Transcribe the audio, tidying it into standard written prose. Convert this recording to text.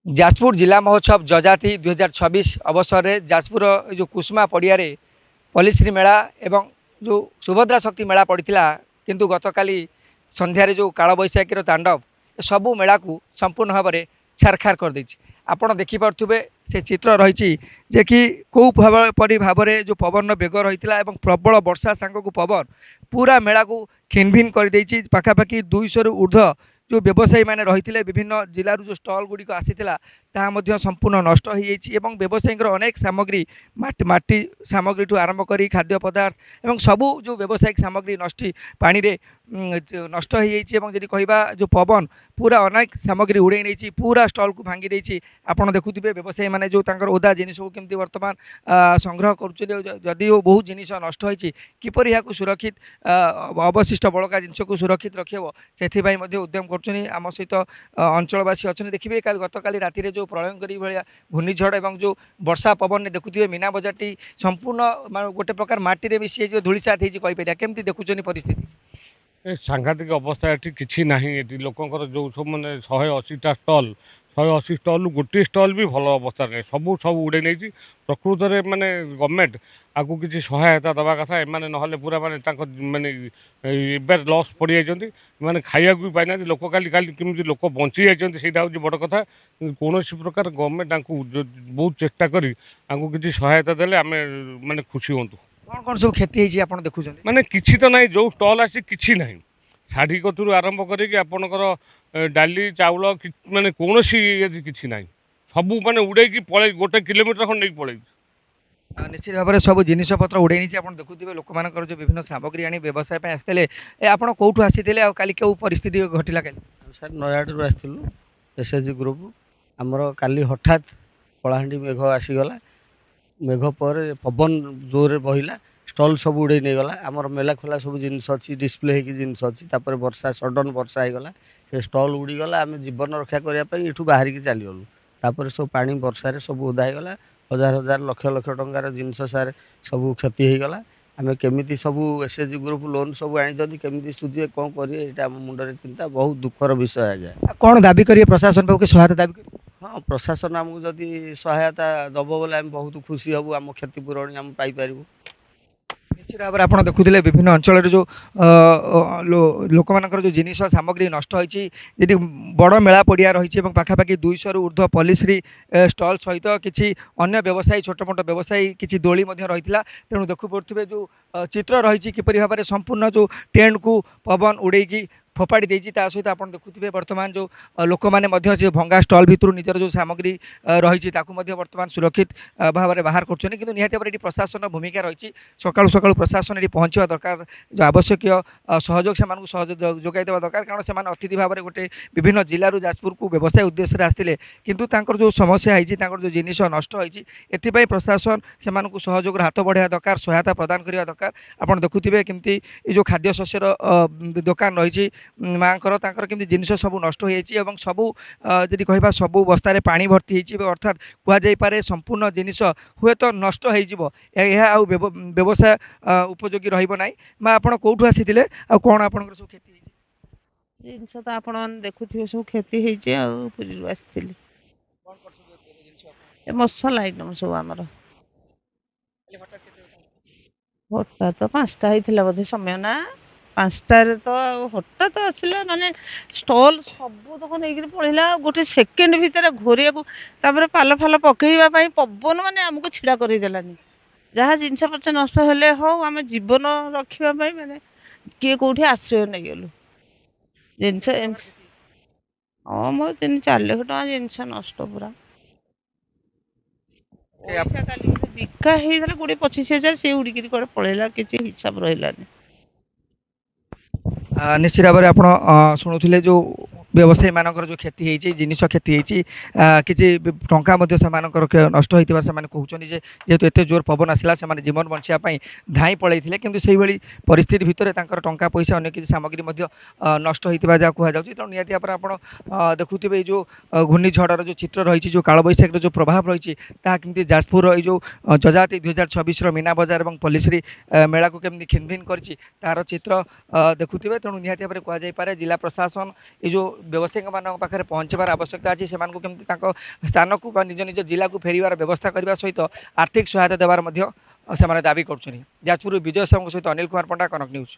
जाजपुर जिला महोत्सव जजाति 2026 अवसर में जाजपुर जो कुसुमा पड़िया पल्लीश्री मेला एवं जो सुभद्रा शक्ति मेला पड़ता किंतु गतकाली संध्यारे जो कालबैशाखीर तांडव सबू मेला को संपूर्ण भाव में छारखार कर देछि। आपण देखिपे से चित्र रही जे कि कौ परी भाव में जो पवन बेग रही है प्रबल वर्षा सांग को पवन पूरा मेला को खिनभिन कर पाखापाखि 200 रु ऊर्ध्व जो व्यवसायी मैंने रही विभिन्न जिलूर जो स्टल गुड़िक आसाला ताहा संपूर्ण नष्ट हो व्यवसायी अनेक सामग्री माटी सामग्री ठू आरंभ कर खाद्य पदार्थ एवं सबू जो व्यावसायिक सामग्री नष्ट पानी रे नष्ट हो जदि कहवा जो पवन पूरा अनेक सामग्री उड़े नहीं पूरा स्टल को भांगी देती। आपड़ देखुए व्यवसायी मैंने जो ओदा जिनिस को केमती बर्तमान संग्रह करी बहुत जिनिस नष्ट होती किपर यहाँ सुरक्षित अवशिष्ट बड़का जिनस को सुरक्षित रखिए से उद्यम करम सहित अंचलवासी अच्छा देखिए गत काली राति जो प्रलयंकरी भाया घूर्णिझड़ और जो वर्षा पवन ने देखुए मीना बजारटी संपूर्ण गोटे प्रकार माटी मिसी धूलिसात होती केमती देखुं परिस्थिति सांघातिक अवस्था एटी किछि नाही एटी लोकंकर जो सब माने 180टा स्टल 180 स्टल गोटे स्टल भी भल अवस्था नहीं सब सब उड़े नहीं प्रकृत में माने गवर्नमेंट आगु किसी सहायता दवा कथा एमाने नहले पूरा माने माने एबार लॉस पड़ जाइछन्ति माने खाइया भी पाइना लोक काली काली केमि लोक बंची जाइछन्ति सेटा होची बड़ कथा कौन प्रकार गवर्नमेंट आंकु बहुत चेष्टा करी आंकु किसी सहायता देले आमे माने खुशी होंतु। कौन कौन सब क्षति होती आप देखुं माने किछि तो नहीं जो स्टल आसी किछि नहीं शाढ़ी कतुर आरंभ करी आपणकर डाली चाउल माने कौन किछि नहीं सबू माने उड़े पड़े गोटे किलोमीटर खंड नहीं पड़े निश्चित भाव में सब जिनिस पत्र उड़े नहीं आप देखुए लोक मान जो विभिन्न सामग्री आनी व्यवसाय आसते आप कौटू आसी काली क्यों परिस्थिति घटला सर नयागढ़ आसलु एसएचजी ग्रुप आमर काली हठात कलाहांडी मेघ आसीगला मेघ पर पवन जोर बहिला स्टल सब उड़े नहीं गला आमर मेला खोला सब जिनस अच्छी डिस्प्ले हो जिनस अच्छी वर्षा सडन वर्षा होगला से स्टल उड़ीगला आम जीवन रक्षा करने ये बाहर की चलीगलु तापर सब पानी वर्षा सब ओदा होगला हजार हजार लक्ष लक्ष टंकार जिनस सार सब क्षति होगला आम केमी सब एसएचजी ग्रुप लोन सब आनी केमी सुझे कौन करेंगे यहाँ मुंडे चिंता बहुत दुखर विषय आज्ञा कौन दाबी करिए प्रशासन पाखे सहायता दाबी करिए हाँ प्रशासन आमको जदि सहायता दब बोले आम बहुत खुशी हबू आम क्षतिपूरण आम पाइपर। निश्चित भाव में आप देखुले विभिन्न अंचल जो लोक मान जो जिनिस सामग्री नष्ट होती बड़ मेला पड़िया रही पाखापाखि 200 रु ऊर्ध्व पल्लीश्री स्टल सहित किसी अन्य व्यवसायी छोट मोट व्यवसायी किसी दोली रही तेणु देखु पड़े जो चित्र रही किपर भाव में संपूर्ण जो टेंट को पवन उड़ेकी फोपाड़ी देती सहित आप देखुए बर्तमान जो लोक मैंने भंगा स्टल भितर निजर जो सामग्री रही बर्तमान सुरक्षित भाव में बाहर कर निहत भाव में प्रशासन भूमिका रही सका सका प्रशासन ये पहुँचा दरकार जो आवश्यक सहयोग से जोगाई देवा दरकार कारण से अतिथि भाव में गोटे विभिन्न जिलूर जाजपुर को व्यवसाय उद्देश्य आसते किंतु जो समस्या है जो जिनिस नष्ट होती एपाई प्रशासन से सहयोग हाथ बढ़ाया दरकार सहायता प्रदान करने दरकार आप देखुए कमी जो खाद्य शस्यर दुकान रही माँकर केमती जिनिस सब नष्ट हो सबू जदि कहवा सबू बस्तार पानी भर्ती अर्थात कहुपे संपूर्ण जिनिस हुए तो नष्ट हो व्यवसाय उपयोगी रही माँ आप कौटू आसी कौन आप सब क्षति जिनस तो आप देखुए सब क्षति आसती मसला आइटम सब आमर हटा तो 5टा होता बोधे समय ना 5टार तो हठात तो आसला माने स्टल सब तक नहीं पड़ा गोटे सेकेंड भितर घोरिया को पाल फाल पकईवा पवन माने आमको छिड़ा करदेलानी जहाँ जिनस पचा नष्ट हेले हो आम जीवन रखा माने किए कौटी आश्रय नहीं गलु जिनस हाँ मोर 3-4 लाख टका जिनस नष्ट पूरा बिका होता 20-25 हजार सी उड़िकी कड़े पड़ेगा किसी हिसाब रही निश्चित भाव में आप शुणुले जो व्यवसायी मानकर जो क्षति होती जिनिस क्षति होती किसी टंका नष्ट होता से कहते जेहेतु एत जोर पवन आसला से जीवन बचाई धाई पलि कि से परिस्थिति भितर टंका पैसा अन्य किसी सामग्री नष्ट होता जहाँ कहुच्छे तेणु निहती भाव में आप देखुए जो घूर्णिझड़र जो चित्र रही जो कालबैशाखीर जो प्रभाव रही कमी जाजपुर जो जजाति 2026 मीना बजार और पल्लीश्री मेला को केमती खिनभिन कर तार चित्र देखुए तेणु निहती भाव में कहुपे जिला प्रशासन ये जो ବ୍ୟବସାୟୀମାନଙ୍କ ପାଖରେ ପହଞ୍ଚିବାର ଆବଶ୍ୟକତା ଅଛି, ସେମାନଙ୍କୁ କେମିତି ତାଙ୍କ ସ୍ଥାନକୁ ବା ନିଜ ନିଜ ଜିଲ୍ଲାକୁ ଫେରିବାର ବ୍ୟବସ୍ଥା କରିବା ସହିତ ଆର୍ଥିକ ସହାୟତା ଦେବାର ମଧ୍ୟ ସେମାନେ ଦାବି କରୁଛନ୍ତି। ଯାଜପୁରରୁ ବିଜୟ ସାହୁଙ୍କ ସହିତ ଅନିଲ କୁମାର ପଣ୍ଡା, କନକ ନ୍ୟୁଜ୍।